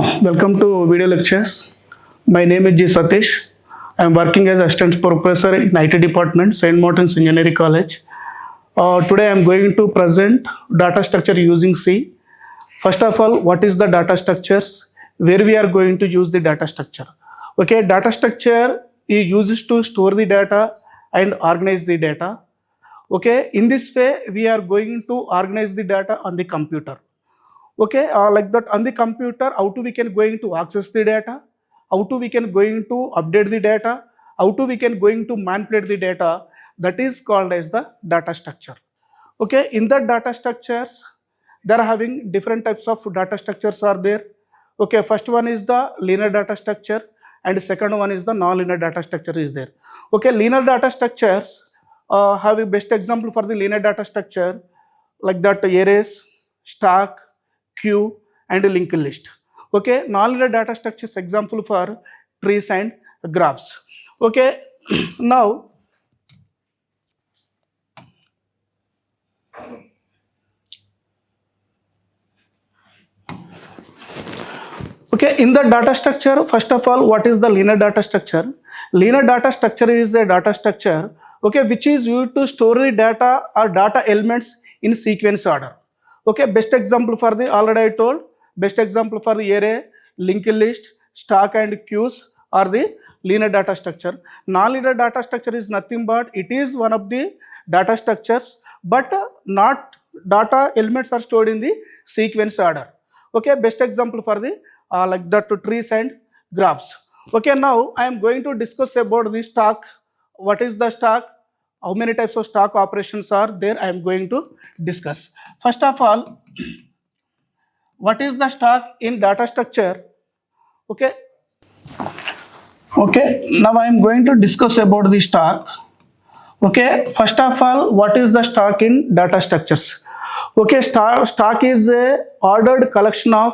Welcome to video lectures. My name is G. Satish. I am working as assistant professor in IT department, St. Martin's Engineering College. Today I am going to present data structure using C. First of all, what is the data structures? Where we are going to use the data structure? Okay, data structure is used to store the data and organize the data. Okay, in this way we are going to organize the data on the computer. Okay, like that on the computer, how to we can going to access the data, how to we can going to update the data, how to we can going to manipulate the data. That is called as the data structure. Okay, in the data structures they are having different types of data structures are there. Okay, first one is the linear data structure and second one is the non-linear data structure is there. Okay, linear data structures have a best example for the linear data structure like that arrays, stack, queue and linked list. Okay, non-linear data structures example for trees and graphs. Okay, now okay, in the data structure, first of all, what is the linear data structure? Linear data structure is a data structure, okay, which is used to store the data or data elements in sequence order. Okay, best example for the already I told, best example for the array, linked list, stack and queues are the linear data structure. Non-linear data structure is nothing but it is one of the data structures, but not data elements are stored in the sequence order. Okay, best example for the like the trees and graphs. Okay, now I am going to discuss about the stack. What is the stack? How many types of stack operations are there? I am going to discuss. First of all, what is the stack in data structure? Okay, okay. Now I am going to discuss about the stack. Okay, first of all, what is the stack in data structures? Okay, stack is a ordered collection of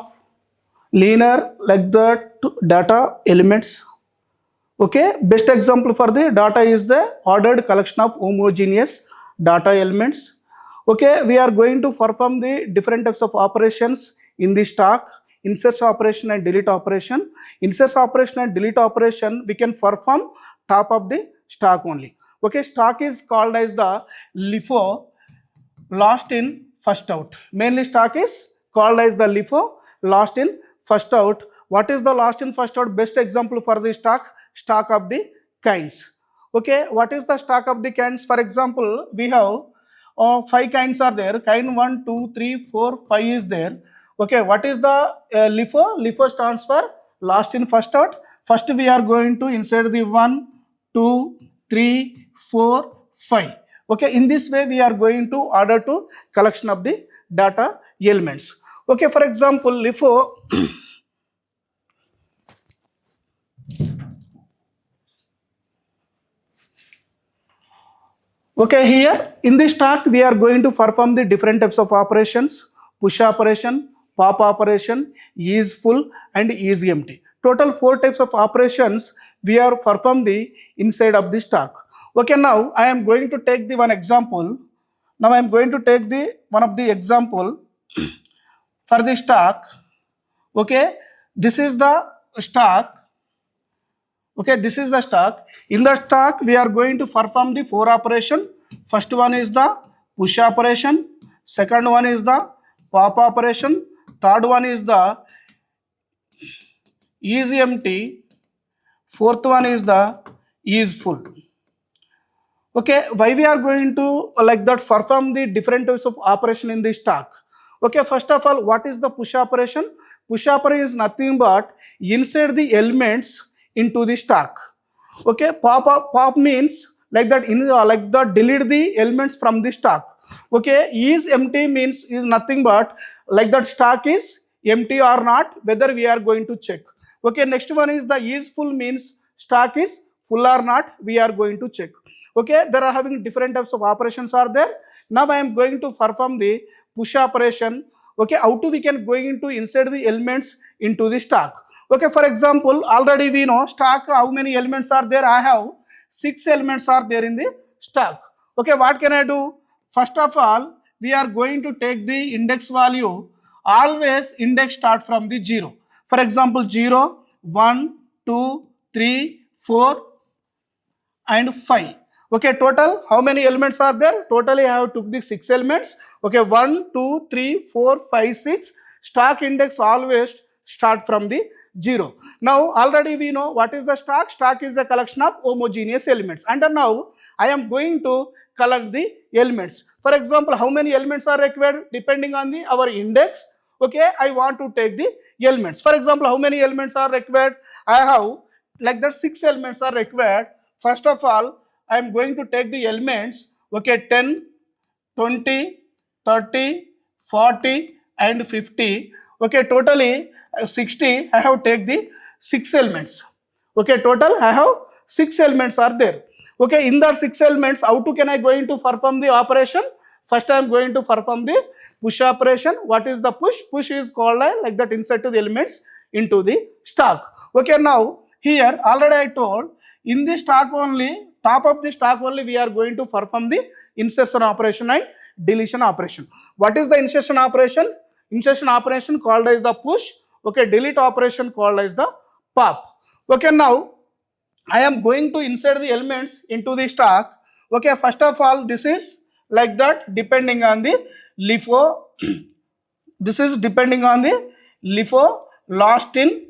linear like the data elements. Okay, best example for the data is the ordered collection of homogeneous data elements. Okay, we are going to perform the different types of operations in the stack: insert operation and delete operation. Insert operation and delete operation we can perform top of the stack only. Okay, stack is called as the LIFO, last in first out. Mainly stack is called as the LIFO, last in first out. What is the last in first out? Best example for the stack of the kinds. Okay, what is the stack of the kinds? For example, we have 5 kinds are there. Kind 1, 2, 3, 4, 5 is there. Okay, what is the LIFO? LIFO stands for last in first out. First we are going to insert the 1, 2, 3, 4, 5. Okay, in this way we are going to order to collection of the data elements. Okay, for example, LIFO okay, here in this stack we are going to perform the different types of operations: push operation, pop operation, is full and is empty. Total 4 types of operations we are perform the inside of the stack. Okay, now I am going to take the one example. Now I am going to take the one of the example for the stack. Okay, this is the stack. Okay, this is the stack. In the stack we are going to perform the 4 operation. First one is the push operation, second one is the pop operation, third one is the is empty, fourth one is the is full. Okay, why we are going to like that perform the different types of operation in the stack? Okay, first of all, what is the push operation? Push operation is nothing but insert the elements into the stack. Okay, pop means like that in like that delete the elements from the stack. Okay, is empty means is nothing but like that stack is empty or not, whether we are going to check. Okay, next one is the is full means stack is full or not, we are going to check. Okay, there are having different types of operations are there. Now I am going to perform the push operation. Okay, how to we can going to insert the elements into the stack. Okay, for example, already we know stack how many elements are there. I have 6 elements are there in the stack. Okay, what can I do? First of all, we are going to take the index value. Always index start from the 0. For example, 0, 1, 2, 3, 4 and 5. Okay, total how many elements are there? Totally I have took the 6 elements. Okay, 1, 2, 3, 4, 5, 6. Stock index always start from the 0. Now already we know what is the stock. Stock is the collection of homogeneous elements. And now I am going to collect the elements. For example, how many elements are required depending on the our index. Okay, I want to take the elements. For example, how many elements are required? I have like that 6 elements are required. First of all, I am going to take the elements, okay, 10, 20, 30, 40 and 50. Okay, totally 60. I have take the 6 elements. Okay, total I have 6 elements are there. Okay, in that 6 elements, how to can I going to perform the operation? First I am going to perform the push operation. What is the push? Push is called like that, insert the elements into the stock. Okay, now here already I told in the stock only, top of the stock only we are going to perform the insertion operation and deletion operation. What is the insertion operation? Insertion operation called as the push. Okay, delete operation called as the pop. Okay, now I am going to insert the elements into the stock. Okay, first of all, this is like that depending on the LIFO. This is depending on the LIFO, last in.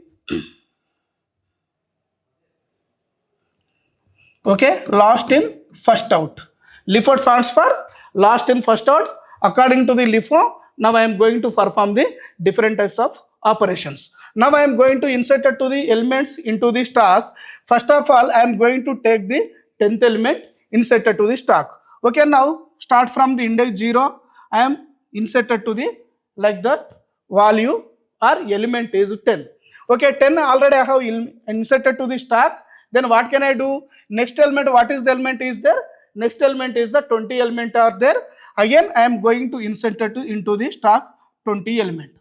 Okay, last in first out. LIFO stands for last in first out. According to the LIFO, now I am going to perform the different types of operations. Now I am going to insert it to the elements into the stock. First of all, I am going to take the 10th element, insert it to the stock. Okay, now start from the index 0. I am inserted to the like that value or element is 10. Okay, 10 already I have inserted to the stock. Then what can I do? Next element, what is the element is there? Next element is the 20 element are there. Again, I am going to insert it into the stock 20 element.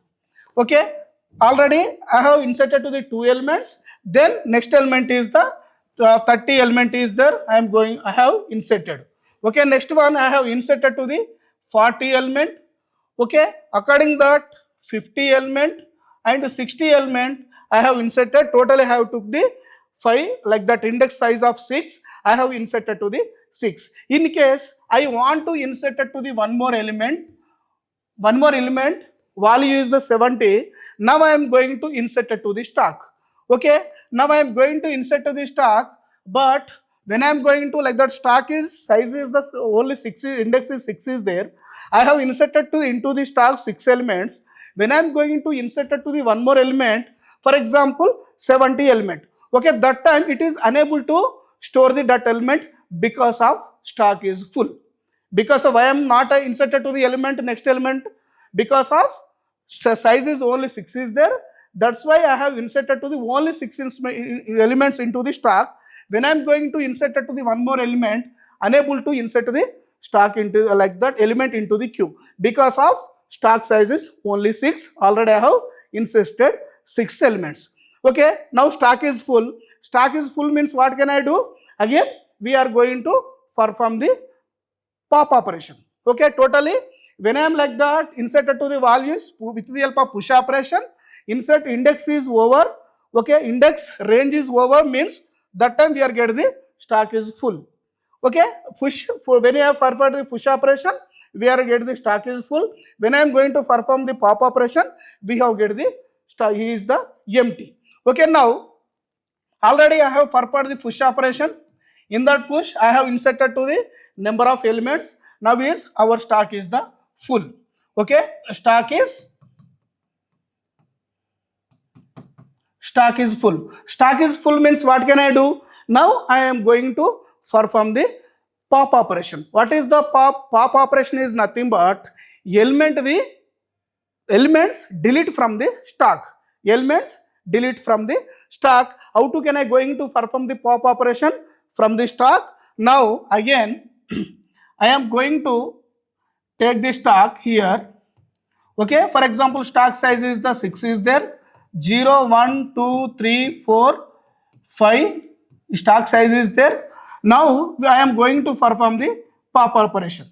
Okay, already I have inserted to the 2 elements. Then next element is the 30 element is there. I have inserted. Okay, next one I have inserted to the 40 element. Okay, according that 50 element and 60 element I have inserted. Totally I have took the 5 like that index size of 6. I have inserted to the 6. In case I want to insert it to the one more element, value is the 70. Now I am going to insert it to the stock. Okay, now I am going to insert to the stock, but when I am going to like that stock is size is the only 6 index is 6 is there. I have inserted to into the stock 6 elements. When I am going to insert it to the one more element, for example 70 element. Okay, that time it is unable to store the that element because of stock is full. Because of I am not inserted to the element next element, because of size is only 6 is there. That's why I have inserted to the only 6 elements into the stock. When I am going to insert it to the one more element, unable to insert the stock into like that element into the queue because of stock size is only 6. Already I have inserted 6 elements. Okay, now stock is full. Stock is full means what can I do? Again, we are going to perform the pop operation. Okay, totally when I am like that inserted to the values with the help of push operation, insert index is over. Okay, index range is over means that time we are getting the stock is full. Okay, push for when I have performed the push operation, we are getting the stock is full. When I am going to perform the pop operation, we have get the stock is the empty. Okay, now already I have performed the push operation. In that push, I have inserted to the number of elements. Now is our stock is the full. Okay, stock is full. Stock is full means what can I do? Now I am going to perform the pop operation. What is the pop? Pop operation is nothing but elements delete from the stock. Elements delete from the stock. How to can I going to perform the pop operation from the stock? Now again I am going to take the stock here. Okay, for example stock size is the 6 is there. 0, 1, 2, 3, 4, 5 stock size is there. Now I am going to perform the pop operation.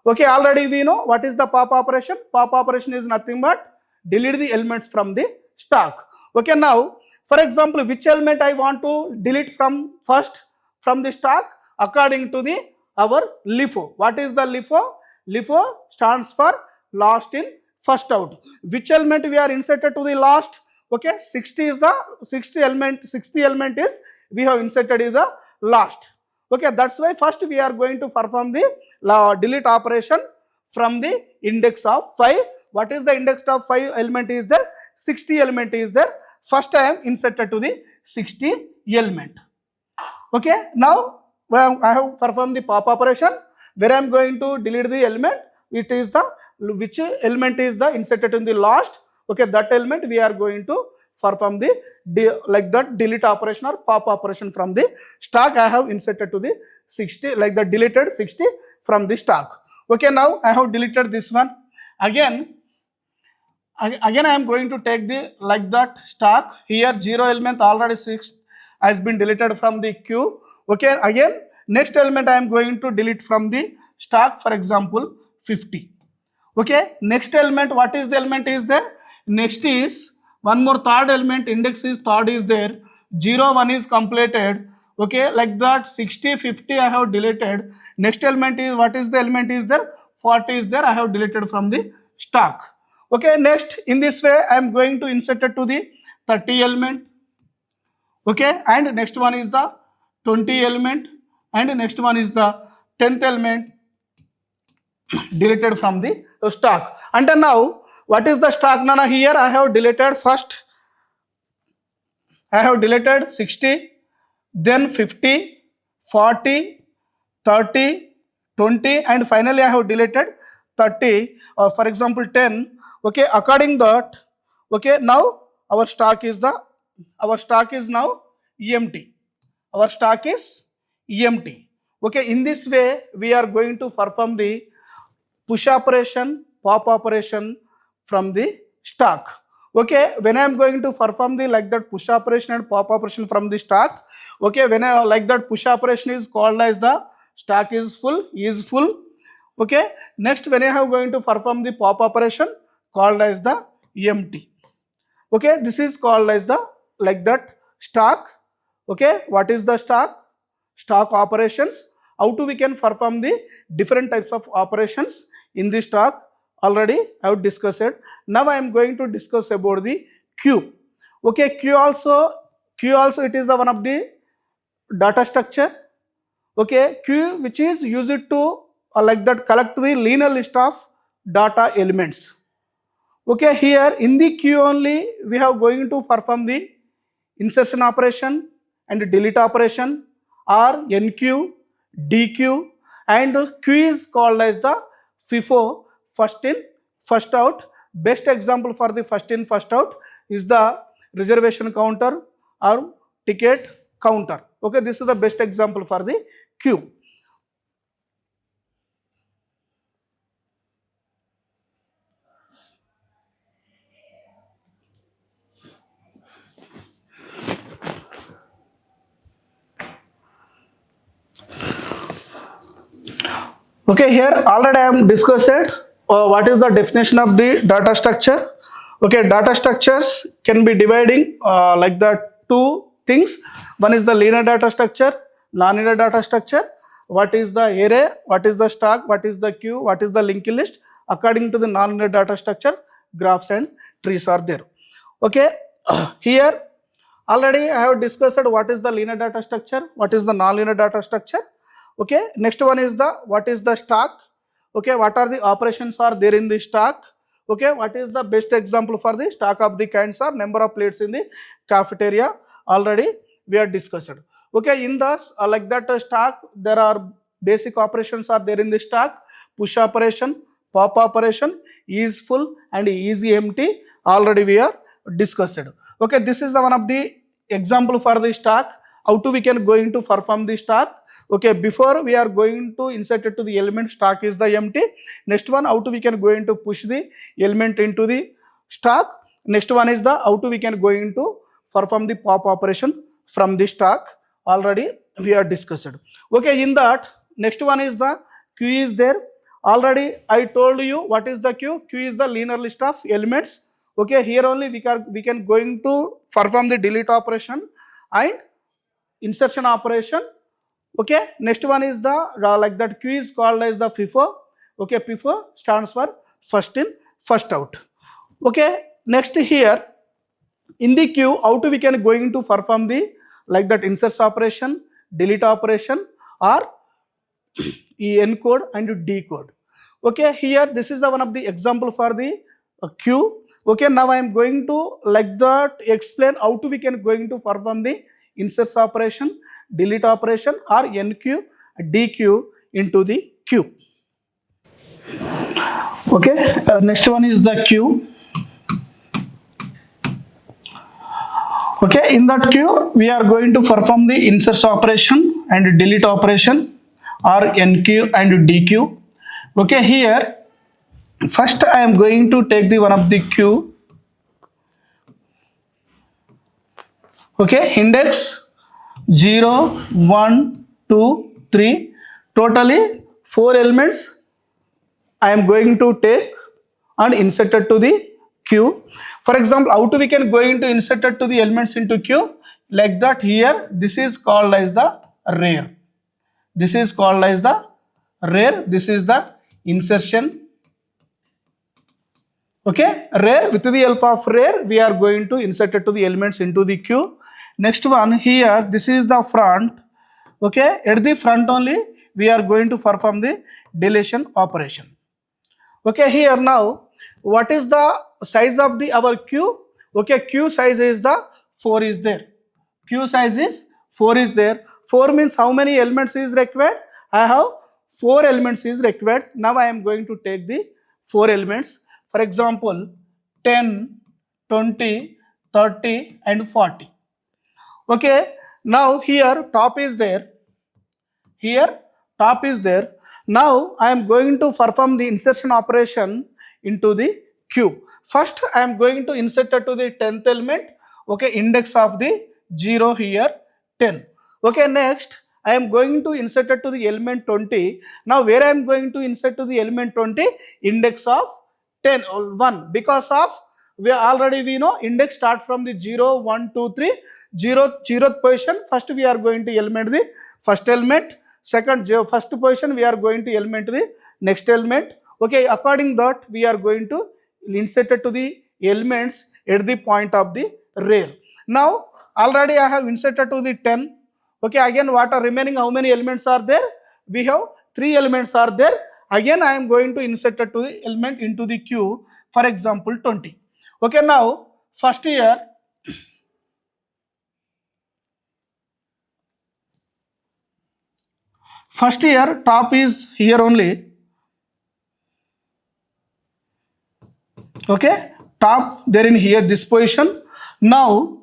Okay, already we know what is the pop operation. Pop operation is nothing but delete the elements from the stock. Okay, now for example, which element I want to delete from first from the stock according to the our LIFO. What is the LIFO? LIFO stands for last in first out. Which element we are inserted to the last? Okay, 60 is the 60th element is we have inserted is the last. Okay, that's why first we are going to perform the delete operation from the index of 5. What is the index of 5 element is there? 60 element is there. First I am inserted to the 60 element. Okay, now I have performed the pop operation where I am going to delete the element. It is the which element is the inserted in the last. Okay, that element we are going to perform the like that delete operation or pop operation from the stock. I have inserted to the 60 like the deleted 60 from the stock. Okay, now I have deleted this one. Again I am going to take the like that stock. Here 0 element already 6 has been deleted from the queue. Okay, again next element I am going to delete from the stock, for example 50. Okay, next element, what is the element is there? Next is one more third element, index is third is there, 0 1 is completed. Okay, like that 60 50 I have deleted. Next element is, what is the element is there? 40 is there, I have deleted from the stock. Okay, next in this way I am going to insert it to the 30 element. Okay, and next one is the 20 element, and next one is the 10th element deleted from the stock. And now what is the stock? Nana, here I have deleted first, I have deleted 60, then 50, 40, 30, 20, and finally I have deleted 30, or for example 10. Okay, according that, okay, now our stock is now empty. Our stock is empty. Okay, in this way we are going to perform the push operation, pop operation from the stock. Okay, when I am going to perform the like that push operation and pop operation from the stock, okay, when I like that push operation is called as the stock is full. Okay, next when I am going to perform the pop operation called as the empty. Okay, this is called as the like that stock. Okay, what is the stock? Stock operations. How to we can perform the different types of operations in the stock already I have discussed it. Now I am going to discuss about the queue. Okay, queue also it is the one of the data structure. Okay, queue which is used to like that collect the linear list of data elements. Okay, here in the queue only we have going to perform the insertion operation and delete operation, or NQ, DQ, and Q is called as the FIFO, first in first out. Best example for the first in first out is the reservation counter or ticket counter. Okay, this is the best example for the queue. Okay, here already I am discussed what is the definition of the data structure. Okay, data structures can be dividing like the two things. One is the linear data structure, non-linear data structure. What is the array, what is the stock, what is the queue, what is the linked list. According to the non-linear data structure, graphs and trees are there. Okay, here already I have discussed what is the linear data structure, what is the non-linear data structure. Okay, next one is the what is the stock. Okay, what are the operations are there in the stock. Okay, what is the best example for the stock of the kinds or number of plates in the cafeteria, already we are discussed. Okay, in this like that stock there are basic operations are there in the stock: push operation, pop operation, is full and easy empty, already we are discussed. Okay, this is the one of the example for the stock. How to we can going to perform the stock. Okay, before we are going to insert it to the element, stock is the empty. Next one, how to we can going to push the element into the stock. Next one is the how to we can going to perform the pop operation from the stock, already we are discussed. Okay, in that next one is the queue is there. Already I told you what is the queue. Queue is the linear list of elements. Okay, here only we can going to perform the delete operation and insertion operation. Okay, next one is the like that queue is called as the FIFO. Okay, FIFO stands for first in first out. Okay, next here in the queue, how to we can going to perform the like that insert operation, delete operation, or encode and decode. Okay, here this is the one of the example for the queue. Okay, now I am going to like that explain how to we can going to perform the insert operation, delete operation, or enq, dq into the queue. Okay, next one is the queue. Okay, in that queue we are going to perform the insert operation and delete operation, or enq and dq. Okay, here first I am going to take the one of the queue. Okay, index 0 1 2 3, totally 4 elements I am going to take and insert it to the queue. For example, how to we can going to insert it to the elements into queue, like that here this is called as the rear. This is called as the rear. This is the insertion. Okay, rear, with the help of rear we are going to insert it to the elements into the queue. Next one here, this is the front. Okay, at the front only we are going to perform the deletion operation. Okay, here now what is the size of the our queue? Okay, queue size is the 4 is there. Queue size is 4 is there. 4 means how many elements is required? I have 4 elements is required. Now I am going to take the 4 elements. For example, 10, 20, 30 and 40. Okay, now here top is there. Here top is there. Now I am going to perform the insertion operation into the queue. First I am going to insert it to the 10th element. Okay, index of the 0 here 10. Okay, next I am going to insert it to the element 20. Now where I am going to insert to the element 20? Index of 10 or 1, because of we know index start from the 0 1 2 3, 0th position. First we are going to element the first element. Second, first position we are going to element the next element. Okay, according that we are going to insert it to the elements at the point of the rear. Now already I have inserted to the 10. Okay, again what are remaining, how many elements are there? We have 3 elements are there. Again I am going to insert it to the element into the queue. For example, 20. Okay, now first here top is here only. Okay, top there in here this position. Now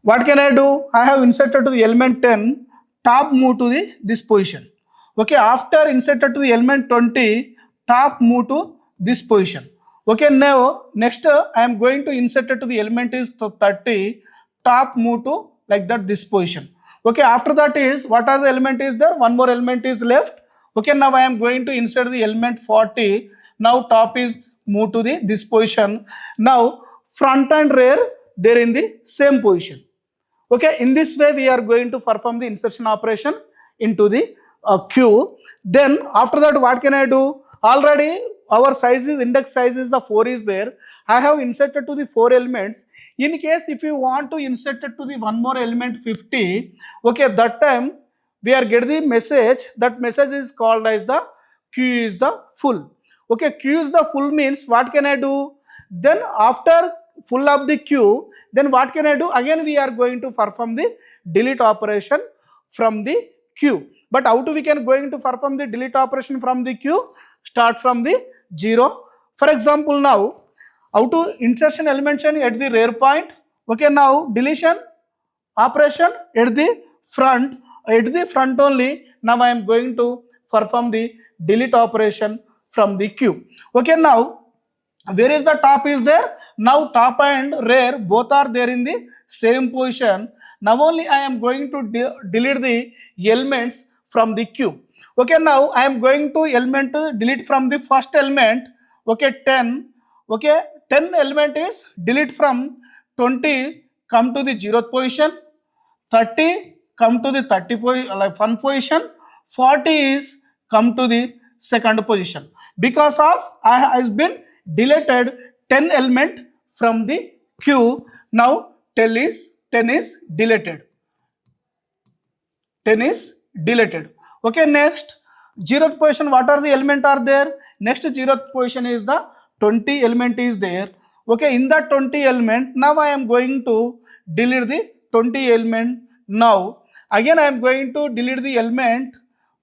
what can I do? I have inserted to the element 10, top move to the this position. Okay, after inserted to the element 20, top move to this position. Okay, now next I am going to insert it to the element is 30, top move to like that this position. Okay, after that is what are the element is there? One more element is left. Okay, now I am going to insert the element 40. Now top is move to the this position. Now front and rear they're in the same position. Okay, in this way we are going to perform the insertion operation into the queue. Then after that what can I do? Already our size is index size is the 4 is there. I have inserted to the 4 elements. In case if you want to insert it to the one more element 50, okay, that time we are get the message. That message is called as the queue is the full. Okay, queue is the full means what can I do? Then after full of the queue, then what can I do? Again we are going to perform the delete operation from the queue. But how do we can going to perform the delete operation from the queue? Start from the 0. For example, now how to insertion element at the rear point. Okay, now deletion operation at the front only. Now I am going to perform the delete operation from the queue. Okay, now where is the top is there? Now top and rear both are there in the same position. Now only I am going to delete the elements from the queue. Okay, now I am going to delete from the first element. Okay, 10. Okay, 10 element is delete from 20 come to the 0th position, 30 come to the 1 position, 40 is come to the 2nd position. Because of I has been deleted 10 element from the queue. Now 10 is deleted. 10 is deleted. Okay, next 0th position, what are the element are there? Next 0th position is the 20 element is there. Okay, in that 20 element, now I am going to delete the 20 element. Now again I am going to delete the element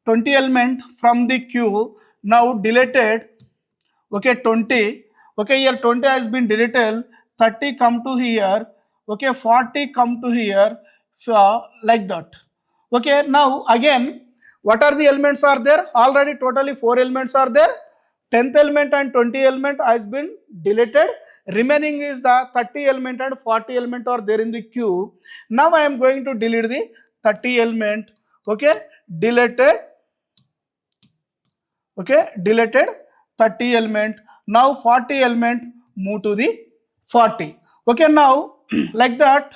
20 element from the queue. Now deleted. Okay, 20. Okay, here 20 has been deleted, 30 come to here, okay, 40 come to here, so like that. Okay, now again what are the elements are there? Already totally 4 elements are there. 10th element and 20 element has been deleted. Remaining is the 30 element and 40 element are there in the queue. Now I am going to delete the 30 element. Okay, deleted. Okay, deleted 30 element. Now 40 element move to the 40. Okay, now like that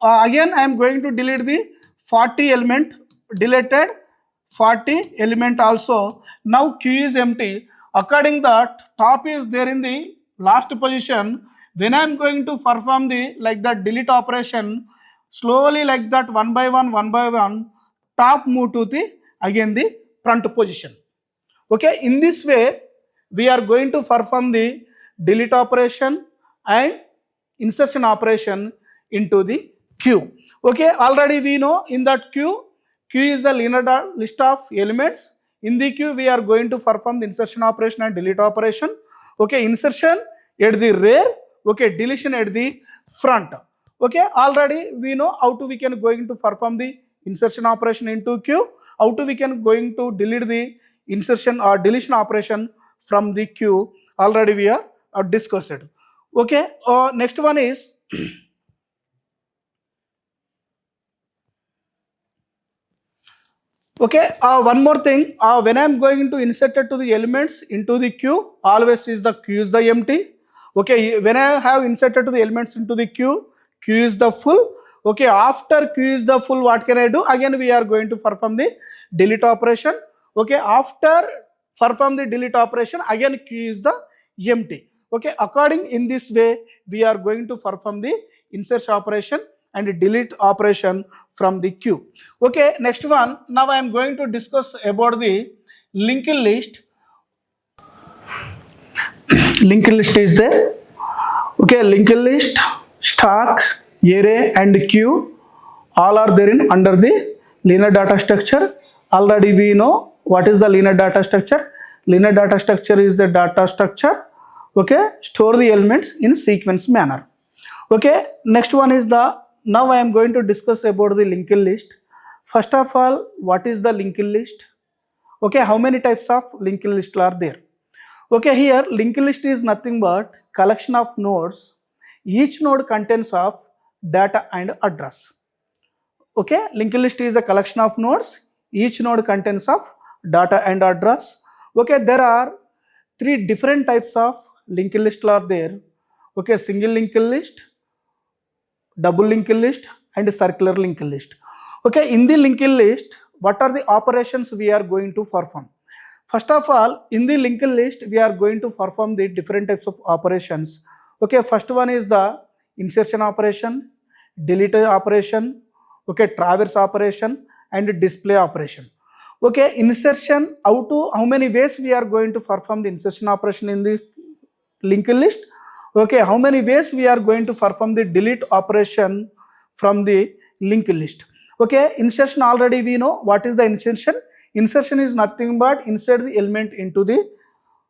again I am going to delete the 40 element, deleted 40 element also. Now queue is empty. According that top is there in the last position. When I am going to perform the like that delete operation, slowly like that one by one, top move to the again the front position. Okay, in this way we are going to perform the delete operation and insertion operation into the queue. Okay, already we know in that queue is the linear list of elements. In the queue we are going to perform the insertion operation and delete operation. Okay, insertion at the rear, okay, deletion at the front. Okay, already we know how to we can going to perform the insertion operation into queue, how to we can going to delete the insertion or deletion operation from the queue. Already we are discussed. Okay, next one is okay, one more thing, when I am going to insert it to the elements into the queue, always is the queue is the empty. Okay, when I have inserted to the elements into the queue is the full. Okay, after queue is the full, what can I do? Again we are going to perform the delete operation. Okay, after perform the delete operation, again queue is the empty. Okay, according in this way we are going to perform the insert operation and delete operation from the queue. Okay, next one, now I am going to discuss about the linked list. Linked list is there. Okay, linked list, stack, array and queue all are there in under the linear data structure. Already we know what is the linear data structure. Linear data structure is the data structure, okay, store the elements in sequence manner. Okay, next one is the, now I am going to discuss about the linked list. First of all, what is the linked list? Okay, how many types of linked list are there? Okay, here linked list is nothing but collection of nodes. Each node contains of data and address. Okay, linked list is a collection of nodes. Each node contains of data and address. Okay, there are 3 different types of linked list are there. Okay, single linked list, double linked list and circular linked list. Okay, in the linked list, what are the operations we are going to perform? First of all, in the linked list we are going to perform the different types of operations. Okay, first one is the insertion operation, delete operation, okay, traverse operation and display operation. Okay, insertion, how many ways we are going to perform the insertion operation in the linked list? Okay, how many ways we are going to perform the delete operation from the linked list? Okay, insertion, already we know what is the insertion. Insertion is nothing but insert the element into the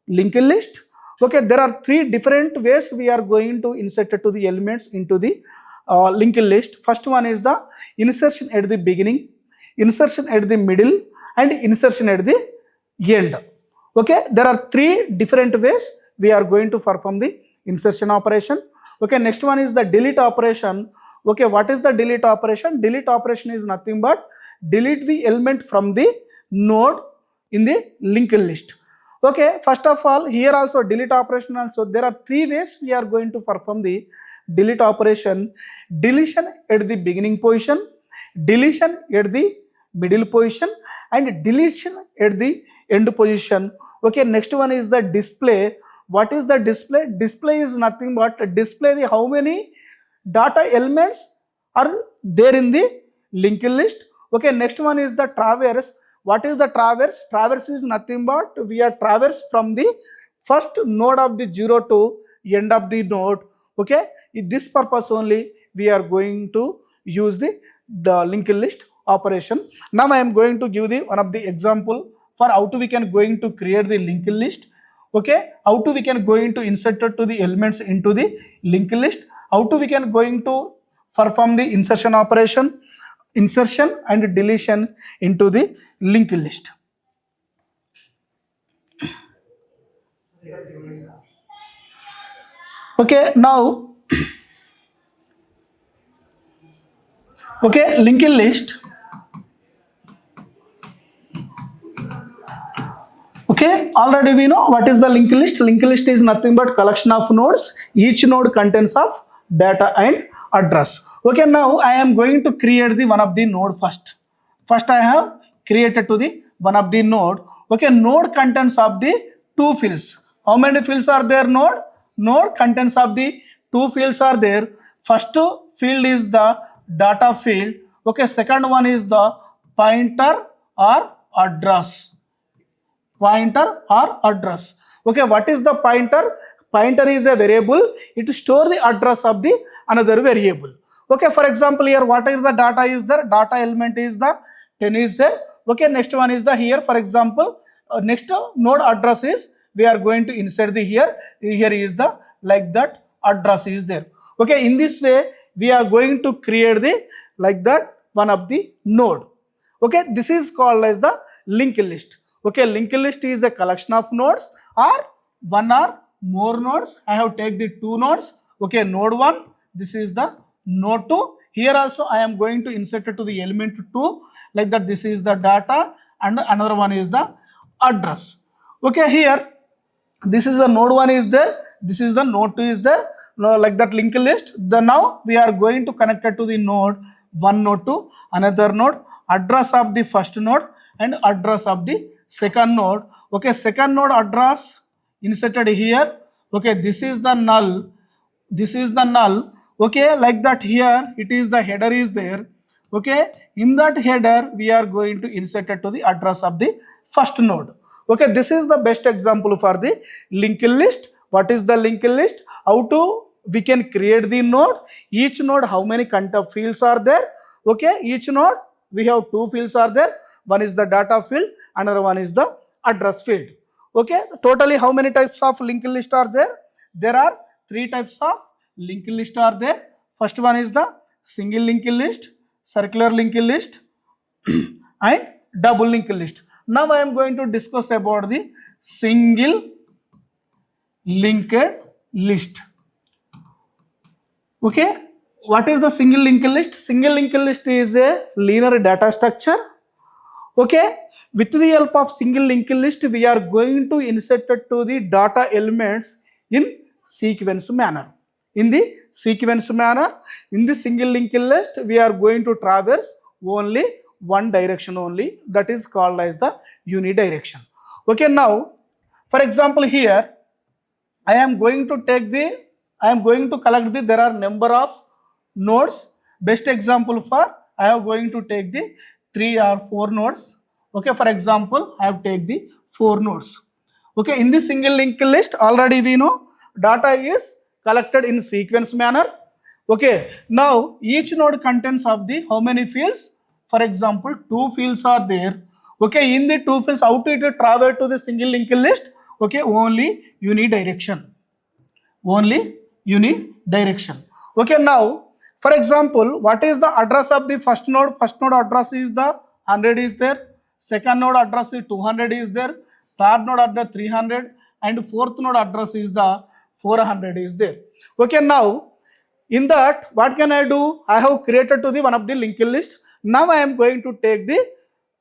linked list. Okay, there are 3 different ways we are going to insert it to the elements into the linked list. First one is the insertion at the beginning, insertion at the middle and insertion at the end. Okay, there are 3 different ways we are going to perform the insertion operation. Okay, next one is the delete operation. Okay, what is the delete operation? Delete operation is nothing but delete the element from the node in the linked list. Okay, first of all, here also delete operation also. There are three ways we are going to perform the delete operation. Deletion at the beginning position, deletion at the middle position, and deletion at the end position. Okay, next one is the display. What is the display? Display is nothing but display the how many data elements are there in the linked list. Okay, next one is the traverse. What is the traverse? Traverse is nothing but we are traverse from the first node of the 0 to end of the node. Okay, in this purpose only we are going to use the linked list operation. Now I am going to give the one of the example for how to we can going to create the linked list. Okay, how to we can going to insert it to the elements into the linked list, how to we can going to perform the insertion operation, insertion and deletion into the linked list. Okay, now okay, linked list. Okay, already we know what is the linked list. Linked list is nothing but collection of nodes. Each node contains of data and address. Okay, now I am going to create the one of the node first. First I have created to the one of the node. Okay, node contains of the two fields. How many fields are there? Node contains of the two fields are there. First field is the data field. Okay, second one is the pointer or address. Pointer or address. Okay, what is the pointer? Pointer is a variable. It stores the address of the another variable. Okay, for example, here what is the data is there? Data element is the 10 is there. Okay, next one is the here. For example, next node address is we are going to insert the here. Here is the like that address is there. Okay, in this way we are going to create the like that one of the node. Okay, this is called as the linked list. Okay, linked list is a collection of nodes or one or more nodes. I have take the two nodes. Okay, node 1, this is the node 2. Here also I am going to insert it to the element 2 like that. This is the data and another one is the address. Okay, here this is the node 1 is there, this is the node 2 is there. Now like that linked list. Now we are going to connect it to the node 1, node 2, another node, address of the first node and address of the second node. Okay, second node address inserted here. Okay, this is the null, this is the null. Okay, like that here it is the header is there. Okay, in that header we are going to insert it to the address of the first node. Okay, this is the best example for the linked list. What is the linked list? How to we can create the node, each node how many content fields are there. Okay, each node we have two fields are there. One is the data field, another one is the address field. Okay, totally how many types of linked list are there? There are three types of linked list are there. First one is the single linked list, circular linked list and double linked list. Now I am going to discuss about the single linked list. Okay, what is the single linked list? Single linked list is a linear data structure. Okay, with the help of single linked list we are going to insert it to the data elements in sequence manner. In the sequence manner, in the single linked list we are going to traverse only one direction only, that is called as the unidirection. Okay, now for example here I am going to take the collect the there are number of nodes. Best example for I am going to take the 3 or 4 nodes. Okay, for example I have take the 4 nodes. Okay, in the single linked list already we know data is collected in sequence manner. Okay, now each node contains of the how many fields? For example 2 fields are there. Okay, in the 2 fields how to travel to the single linked list? Okay, only unidirection. Only unidirection. Okay, now for example what is the address of the first node? First node address is the 100 is there, second node address is 200 is there, third node address 300 and fourth node address is the 400 is there. Okay, now in that what can I do? I have created to the one of the linked list. Now I am going to take the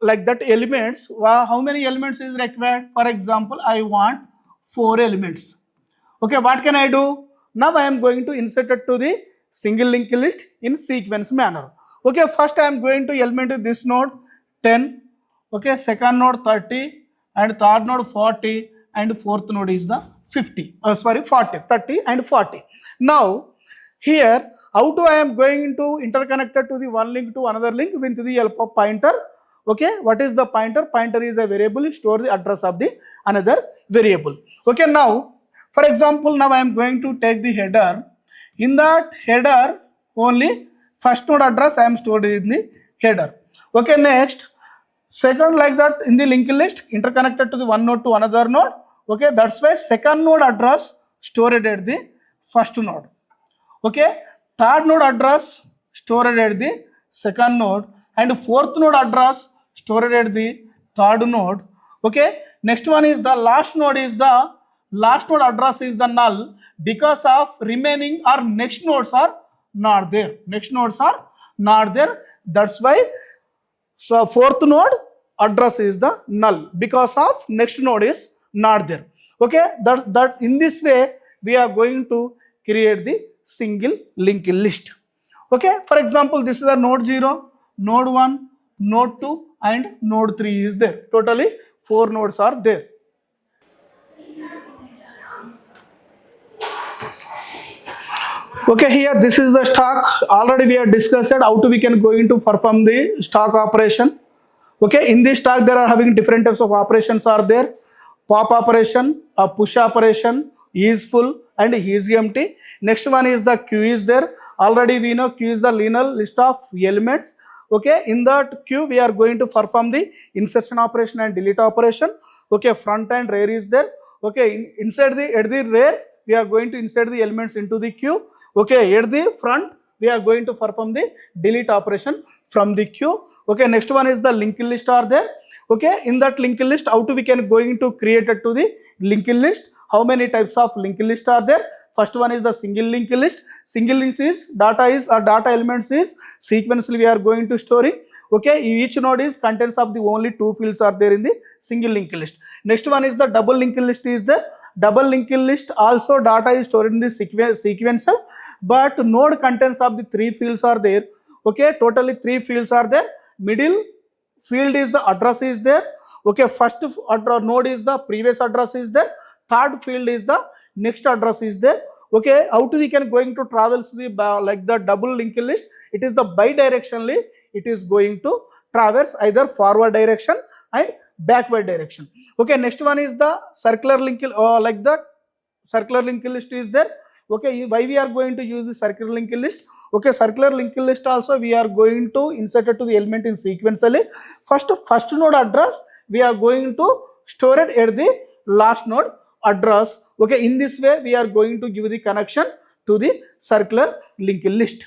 like that elements. How many elements is required? For example, I want 4 elements. Okay, what can I do? Now I am going to insert it to the single linked list in sequence manner. Okay, first I am going to element this node 10, okay, second node 30, and third node 40, and fourth node is the 50. 40, 30 and 40. Now here, how to I am going to interconnect it to the one link to another link with the help of pointer. Okay, what is the pointer? Pointer is a variable, store the address of the another variable. Okay, now for example, now I am going to take the header. In that header, only first node address I am stored in the header. Okay, next, second, like that in the linked list, interconnected to the one node to another node. Okay, that's why second node address stored at the first node. Okay, third node address stored at the second node, and fourth node address stored at the third node. Okay, next one is the last node address is the null because of remaining or next nodes are not there. Next nodes are not there. That's why so fourth node address is the null because of next node is not there. Okay, that in this way we are going to create the single linked list. Okay, for example, this is a node 0, node 1, node 2 and node 3 is there. Totally 4 nodes are there. Okay, here this is the stack. Already we have discussed how to we can going to perform the stack operation. Okay, in this stack there are having different types of operations are there. Pop operation, a push operation, is full and is empty. Next one is the queue is there. Already we know queue is the linear list of elements. Okay, in that queue we are going to perform the insertion operation and delete operation. Okay, front and rear is there. Okay, inside the at the rear we are going to insert the elements into the queue. Okay, at the front we are going to perform the delete operation from the queue. Okay, next one is the linked list are there. Okay, in that linked list, how to we can going to create it to the linked list. How many types of linked list are there? First one is the single linked list. Single linked is data elements is sequentially we are going to storing. Okay, each node is contents of the only 2 fields are there in the single linked list. Next one is the double linked list is there. Double linked list also data is stored in the sequential, but node contents of the 3 fields are there. Okay, totally 3 fields are there. Middle field is the address is there. Okay, first node is the previous address is there. Third field is the next address is there. Okay, how to we can going to travels the like the double linked list? It is the bidirectionally. It is going to traverse either forward direction and backward direction. Okay, next one is the circular linked like the circular linked list is there. Okay, why we are going to use the circular linked list? Okay, circular linked list also we are going to insert it to the element in sequentially. First node address we are going to store it at the last node address. Okay, in this way we are going to give the connection to the circular linked list.